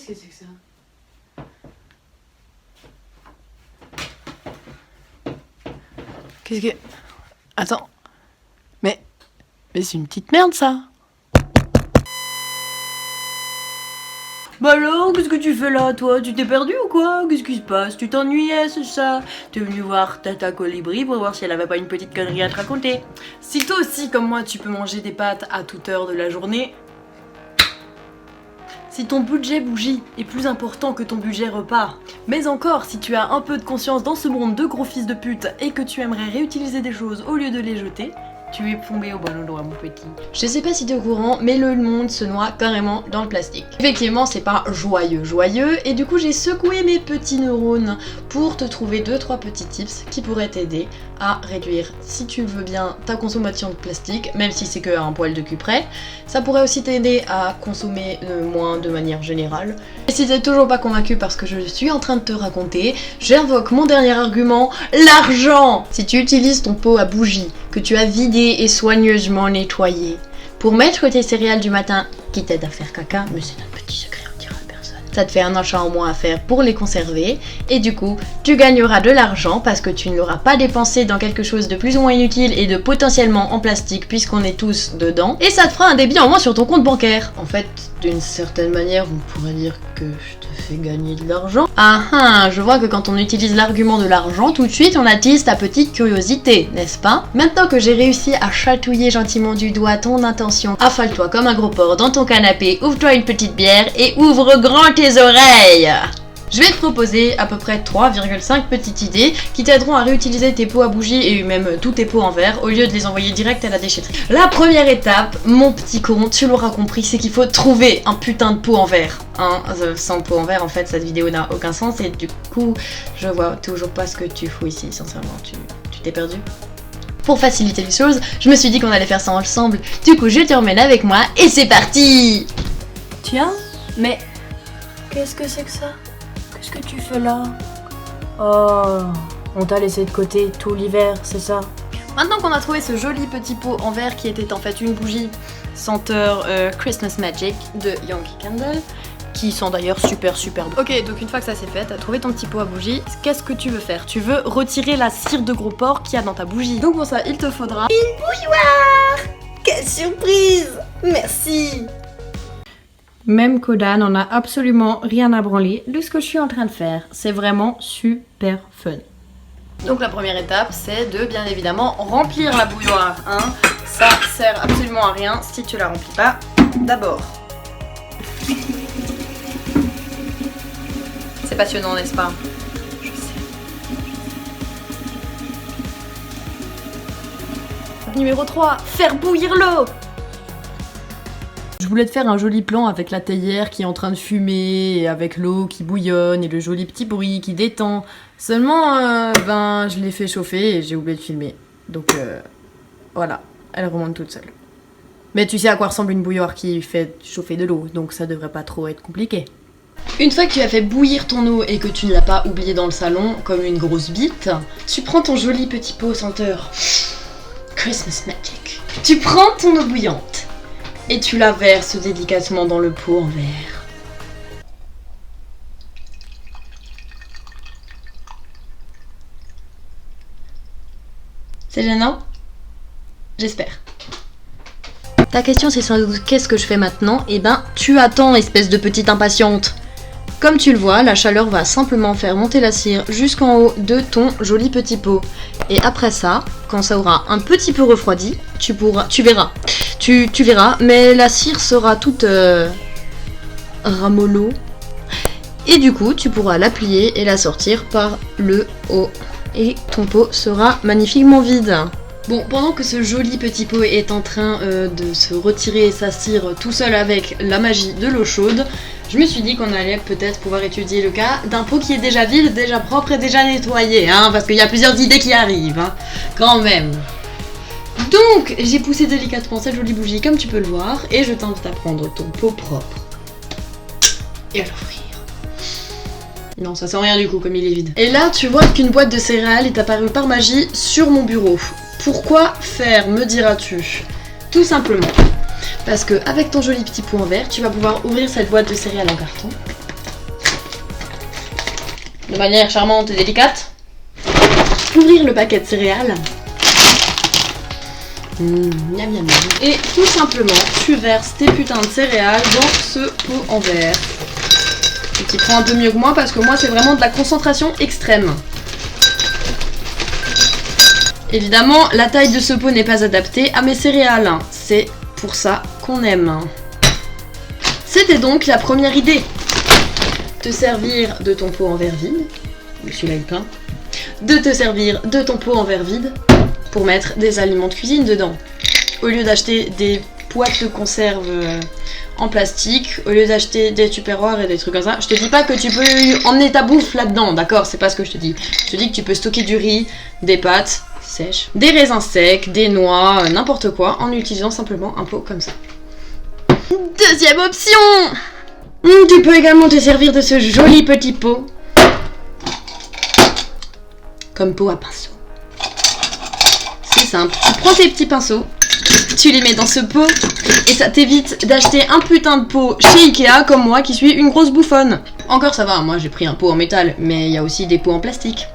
Qu'est-ce que c'est que ça? Qu'est-ce que... Attends. Mais c'est une petite merde, ça. Bah alors, qu'est-ce que tu fais là, toi? Tu t'es perdu ou quoi? Qu'est-ce qui se passe? Tu t'ennuyais, c'est ça? T'es venu voir Tata Colibri pour voir si elle avait pas une petite connerie à te raconter. Si toi aussi, comme moi, tu peux manger des pâtes à toute heure de la journée... Si ton budget bougie est plus important que ton budget repas, mais encore si tu as un peu de conscience dans ce monde de gros fils de pute et que tu aimerais réutiliser des choses au lieu de les jeter, tu es tombé au bon endroit, mon petit. Je sais pas si t'es au courant, mais le monde se noie carrément dans le plastique. Effectivement, c'est pas joyeux, et du coup j'ai secoué mes petits neurones pour te trouver 2-3 petits tips qui pourraient t'aider à réduire, si tu le veux bien, ta consommation de plastique, même si c'est que un poil de cul près. Ça pourrait aussi t'aider à consommer moins de manière générale. Et si t'es toujours pas convaincu parce que je suis en train de te raconter, j'invoque mon dernier argument, l'argent! Si tu utilises ton pot à bougie, que tu as vidé et soigneusement nettoyé, pour mettre tes céréales du matin, qui t'aident à faire caca, mais c'est notre petit secret, on dira à personne. Ça te fait un achat en moins à faire pour les conserver, et du coup, tu gagneras de l'argent parce que tu ne l'auras pas dépensé dans quelque chose de plus ou moins inutile et de potentiellement en plastique, puisqu'on est tous dedans, et ça te fera un débit en moins sur ton compte bancaire. En fait, d'une certaine manière, vous pourrez dire que je te fais gagner de l'argent. Ah, je vois que quand on utilise l'argument de l'argent, tout de suite on attise ta petite curiosité, n'est-ce pas? Maintenant que j'ai réussi à chatouiller gentiment du doigt ton intention, affale-toi comme un gros porc dans ton canapé, ouvre-toi une petite bière et ouvre grand tes oreilles! Je vais te proposer à peu près 3,5 petites idées qui t'aideront à réutiliser tes pots à bougie et même tous tes pots en verre au lieu de les envoyer direct à la déchetterie. La première étape, mon petit con, tu l'auras compris, c'est qu'il faut trouver un putain de pot en verre. Sans pot en verre, en fait, cette vidéo n'a aucun sens et du coup, je vois toujours pas ce que tu fous ici, sincèrement, tu t'es perdu? Pour faciliter les choses, je me suis dit qu'on allait faire ça ensemble, du coup je te emmène avec moi et c'est parti! Tiens, mais qu'est-ce que c'est que ça? Qu'est-ce que tu fais là? Oh, on t'a laissé de côté tout l'hiver, c'est ça? Maintenant qu'on a trouvé ce joli petit pot en verre qui était en fait une bougie senteur Christmas Magic de Yankee Candle, qui sent d'ailleurs super bon. Ok, donc une fois que ça c'est fait, t'as trouvé ton petit pot à bougie, qu'est-ce que tu veux faire? Tu veux retirer la cire de gros porc qu'il y a dans ta bougie. Donc pour ça, il te faudra une bouilloire! Quelle surprise! Merci! Même Koda n'en a absolument rien à branler de ce que je suis en train de faire. C'est vraiment super fun. Donc la première étape, c'est de bien évidemment remplir la bouilloire. Ça sert absolument à rien si tu la remplis pas d'abord. C'est passionnant, n'est-ce pas? Je sais. Numéro 3, faire bouillir l'eau. Je voulais te faire un joli plan avec la théière qui est en train de fumer, et avec l'eau qui bouillonne et le joli petit bruit qui détend. Seulement, je l'ai fait chauffer et j'ai oublié de filmer. Donc voilà, elle remonte toute seule. Mais tu sais à quoi ressemble une bouilloire qui fait chauffer de l'eau, donc ça devrait pas trop être compliqué. Une fois que tu as fait bouillir ton eau et que tu ne l'as pas oublié dans le salon comme une grosse bite, tu prends ton joli petit pot senteur Christmas Magic. Tu prends ton eau bouillante et tu la verses délicatement dans le pot en verre. C'est gênant? J'espère. Ta question c'est sans doute qu'est-ce que je fais maintenant? Eh ben, tu attends, espèce de petite impatiente. Comme tu le vois, la chaleur va simplement faire monter la cire jusqu'en haut de ton joli petit pot. Et après ça, quand ça aura un petit peu refroidi, tu verras, mais la cire sera toute ramollo. Et du coup, tu pourras la plier et la sortir par le haut. Et ton pot sera magnifiquement vide. Bon, pendant que ce joli petit pot est en train de se retirer sa cire tout seul avec la magie de l'eau chaude, je me suis dit qu'on allait peut-être pouvoir étudier le cas d'un pot qui est déjà vide, déjà propre et déjà nettoyé, parce qu'il y a plusieurs idées qui arrivent, quand même. Donc, j'ai poussé délicatement cette jolie bougie comme tu peux le voir, et je t'invite à prendre ton pot propre et à l'ouvrir. Non, ça sent rien du coup, comme il est vide. Et là, tu vois qu'une boîte de céréales est apparue par magie sur mon bureau. Pourquoi faire, me diras-tu? Tout simplement parce que avec ton joli petit pot en verre, tu vas pouvoir ouvrir cette boîte de céréales en carton de manière charmante et délicate. Ouvrir le paquet de céréales. Miam miam miam. Et tout simplement, tu verses tes putains de céréales dans ce pot en verre. Tu t'y prends un peu mieux que moi parce que moi c'est vraiment de la concentration extrême. Évidemment, la taille de ce pot n'est pas adaptée à mes céréales. C'est pour ça qu'on aime. C'était donc la première idée. Te servir de ton pot en verre vide. Celui-là est plein. De te servir de ton pot en verre vide pour mettre des aliments de cuisine dedans. Au lieu d'acheter des boîtes de conserve en plastique, au lieu d'acheter des tupperwares et des trucs comme ça, je te dis pas que tu peux emmener ta bouffe là-dedans, d'accord? C'est pas ce que je te dis. Je te dis que tu peux stocker du riz, des pâtes sèches, des raisins secs, des noix, n'importe quoi, en utilisant simplement un pot comme ça. Deuxième option! Tu peux également te servir de ce joli petit pot comme pot à pinceau. C'est simple, tu prends tes petits pinceaux, tu les mets dans ce pot et ça t'évite d'acheter un putain de pot chez Ikea comme moi qui suis une grosse bouffonne. Encore ça va, moi j'ai pris un pot en métal, mais il y a aussi des pots en plastique.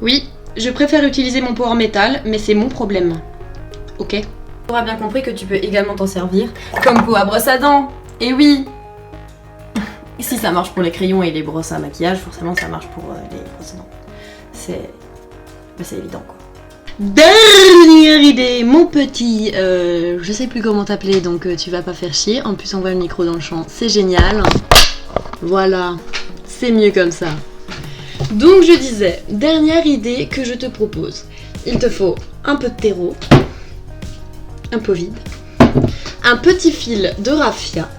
Oui, je préfère utiliser mon pot en métal, mais c'est mon problème. Ok? Tu auras bien compris que tu peux également t'en servir comme pot à brosse à dents. Et oui! Et si ça marche pour les crayons et les brosses à maquillage, forcément ça marche pour les brosses à dents. C'est évident quoi. Dernière idée, mon petit, je sais plus comment t'appeler donc tu vas pas faire chier. En plus on voit le micro dans le champ, c'est génial. Voilà, c'est mieux comme ça. Donc je disais, dernière idée que je te propose. Il te faut un peu de terreau, un pot vide, un petit fil de raffia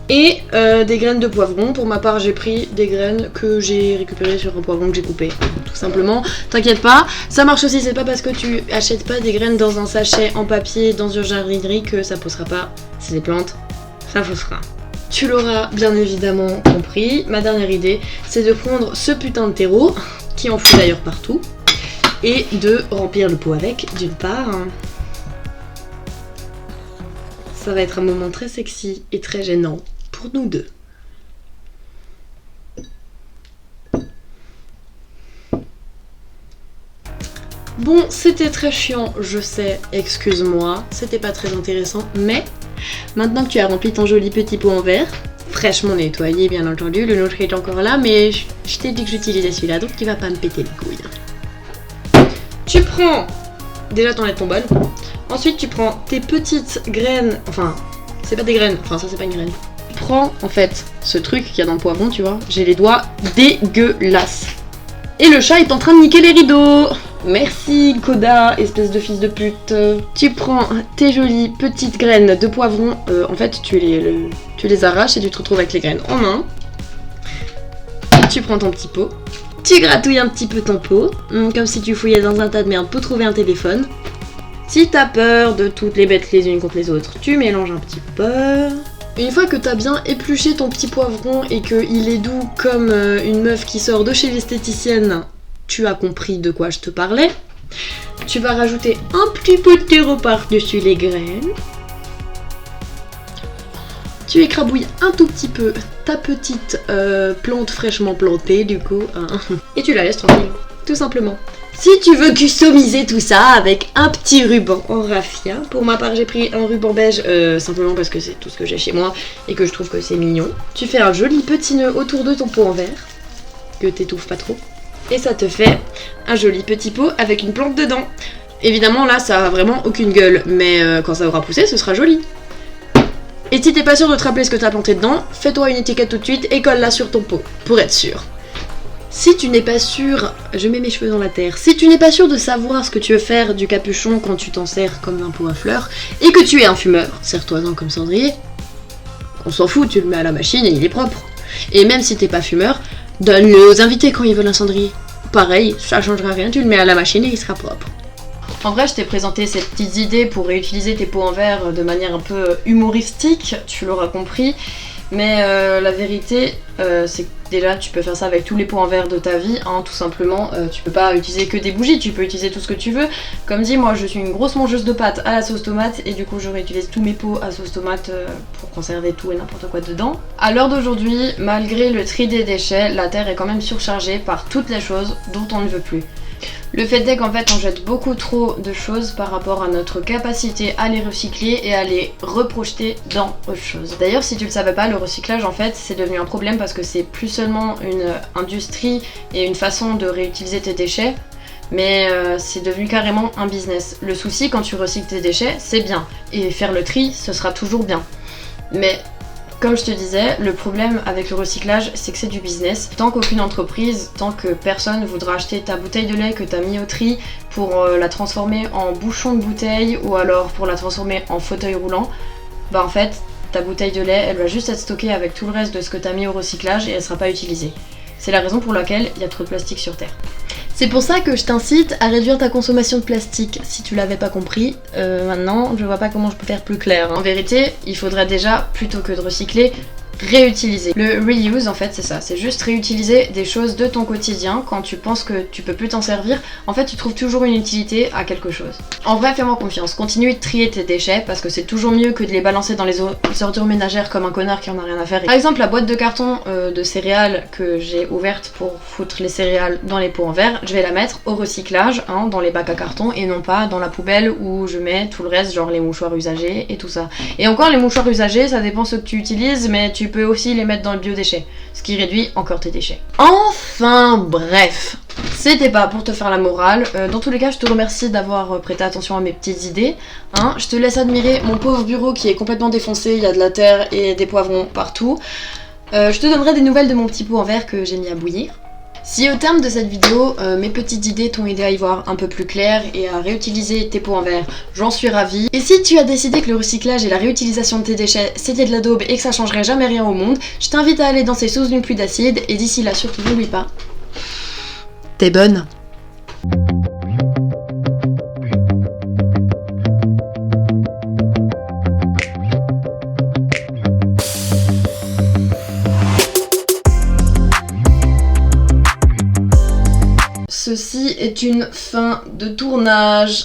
et des graines de poivron. Pour ma part j'ai pris des graines que j'ai récupérées sur un poivron que j'ai coupé, tout simplement. T'inquiète pas, ça marche aussi, c'est pas parce que tu achètes pas des graines dans un sachet en papier dans une jardinerie que ça poussera pas. C'est des plantes, ça poussera. Tu l'auras bien évidemment compris, ma dernière idée c'est de prendre ce putain de terreau, qui en fout d'ailleurs partout, et de remplir le pot avec, d'une part. Ça va être un moment très sexy et très gênant pour nous deux. Bon, c'était très chiant, je sais, excuse-moi, c'était pas très intéressant, mais maintenant que tu as rempli ton joli petit pot en verre, fraîchement nettoyé bien entendu, le nôtre est encore là, mais je t'ai dit que j'utilisais celui-là, donc tu vas pas me péter les couilles. Tu prends, déjà t'enlèves ton bol, ensuite tu prends tes petites graines, enfin, c'est pas des graines, enfin ça c'est pas une graine. Tu prends en fait ce truc qu'il y a dans le poivron, tu vois, j'ai les doigts dégueulasses. Et le chat est en train de niquer les rideaux. Merci Koda, espèce de fils de pute. Tu prends tes jolies petites graines de poivron, en fait tu les arraches et tu te retrouves avec les graines en main. Tu prends ton petit pot, tu gratouilles un petit peu ton pot, comme si tu fouillais dans un tas de merde pour trouver un téléphone. Si t'as peur de toutes les bêtes les unes contre les autres, tu mélanges un petit peu. Une fois que t'as bien épluché ton petit poivron et qu'il est doux comme une meuf qui sort de chez l'esthéticienne, tu as compris de quoi je te parlais. Tu vas rajouter un petit peu de terreau par-dessus les graines. Tu écrabouilles un tout petit peu ta petite plante fraîchement plantée du coup. Et tu la laisses tranquille, tout simplement. Si tu veux customiser tout ça avec un petit ruban en raffia, pour ma part j'ai pris un ruban beige simplement parce que c'est tout ce que j'ai chez moi et que je trouve que c'est mignon. Tu fais un joli petit nœud autour de ton pot en verre, que t'étouffes pas trop, et ça te fait un joli petit pot avec une plante dedans. Évidemment là ça a vraiment aucune gueule, mais quand ça aura poussé ce sera joli. Et si t'es pas sûr de te rappeler ce que t'as planté dedans, fais-toi une étiquette tout de suite et colle-la sur ton pot, pour être sûr. Si tu n'es pas sûr, je mets mes cheveux dans la terre, si tu n'es pas sûr de savoir ce que tu veux faire du capuchon quand tu t'en sers comme un pot à fleurs, et que tu es un fumeur, serre-toi-en comme cendrier, on s'en fout, tu le mets à la machine et il est propre. Et même si t'es pas fumeur, donne-le aux invités quand ils veulent un cendrier. Pareil, ça changera rien, tu le mets à la machine et il sera propre. En vrai, je t'ai présenté cette petite idée pour réutiliser tes pots en verre de manière un peu humoristique, tu l'auras compris. Mais la vérité, c'est que déjà tu peux faire ça avec tous les pots en verre de ta vie, hein, tout simplement. Tu peux pas utiliser que des bougies, tu peux utiliser tout ce que tu veux. Comme dit, moi je suis une grosse mangeuse de pâtes à la sauce tomate et du coup je réutilise tous mes pots à sauce tomate pour conserver tout et n'importe quoi dedans. À l'heure d'aujourd'hui, malgré le tri des déchets, la terre est quand même surchargée par toutes les choses dont on ne veut plus. Le fait est qu'en fait on jette beaucoup trop de choses par rapport à notre capacité à les recycler et à les reprojeter dans autre chose. D'ailleurs si tu le savais pas, le recyclage en fait c'est devenu un problème parce que c'est plus seulement une industrie et une façon de réutiliser tes déchets, mais c'est devenu carrément un business. Le souci quand tu recycles tes déchets c'est bien, et faire le tri ce sera toujours bien. Mais comme je te disais, le problème avec le recyclage, c'est que c'est du business. Tant qu'aucune entreprise, tant que personne ne voudra acheter ta bouteille de lait que t'as mis au tri pour la transformer en bouchon de bouteille ou alors pour la transformer en fauteuil roulant, bah en fait, ta bouteille de lait, elle va juste être stockée avec tout le reste de ce que t'as mis au recyclage et elle sera pas utilisée. C'est la raison pour laquelle il y a trop de plastique sur Terre. C'est pour ça que je t'incite à réduire ta consommation de plastique, si tu l'avais pas compris. Maintenant, je vois pas comment je peux faire plus clair. En vérité, il faudrait déjà, plutôt que de recycler, réutiliser. Le reuse en fait c'est ça, c'est juste réutiliser des choses de ton quotidien. Quand tu penses que tu peux plus t'en servir, en fait tu trouves toujours une utilité à quelque chose. En vrai fais-moi confiance, continue de trier tes déchets parce que c'est toujours mieux que de les balancer dans les ordures ménagères comme un connard qui en a rien à faire. Par exemple la boîte de carton de céréales que j'ai ouverte pour foutre les céréales dans les pots en verre, je vais la mettre au recyclage, hein, dans les bacs à carton et non pas dans la poubelle où je mets tout le reste, genre les mouchoirs usagés et tout ça. Et encore les mouchoirs usagés ça dépend ce que tu utilises, mais tu peux aussi les mettre dans le biodéchet, ce qui réduit encore tes déchets. Enfin bref, c'était pas pour te faire la morale. Dans tous les cas, je te remercie d'avoir prêté attention à mes petites idées. Hein. Je te laisse admirer mon pauvre bureau qui est complètement défoncé, il y a de la terre et des poivrons partout. Je te donnerai des nouvelles de mon petit pot en verre que j'ai mis à bouillir. Si au terme de cette vidéo, mes petites idées t'ont aidé à y voir un peu plus clair et à réutiliser tes pots en verre, j'en suis ravie. Et si tu as décidé que le recyclage et la réutilisation de tes déchets c'était de la daube et que ça changerait jamais rien au monde, je t'invite à aller danser sous une pluie d'acide et d'ici là surtout n'oublie pas, t'es bonne. Ceci est une fin de tournage.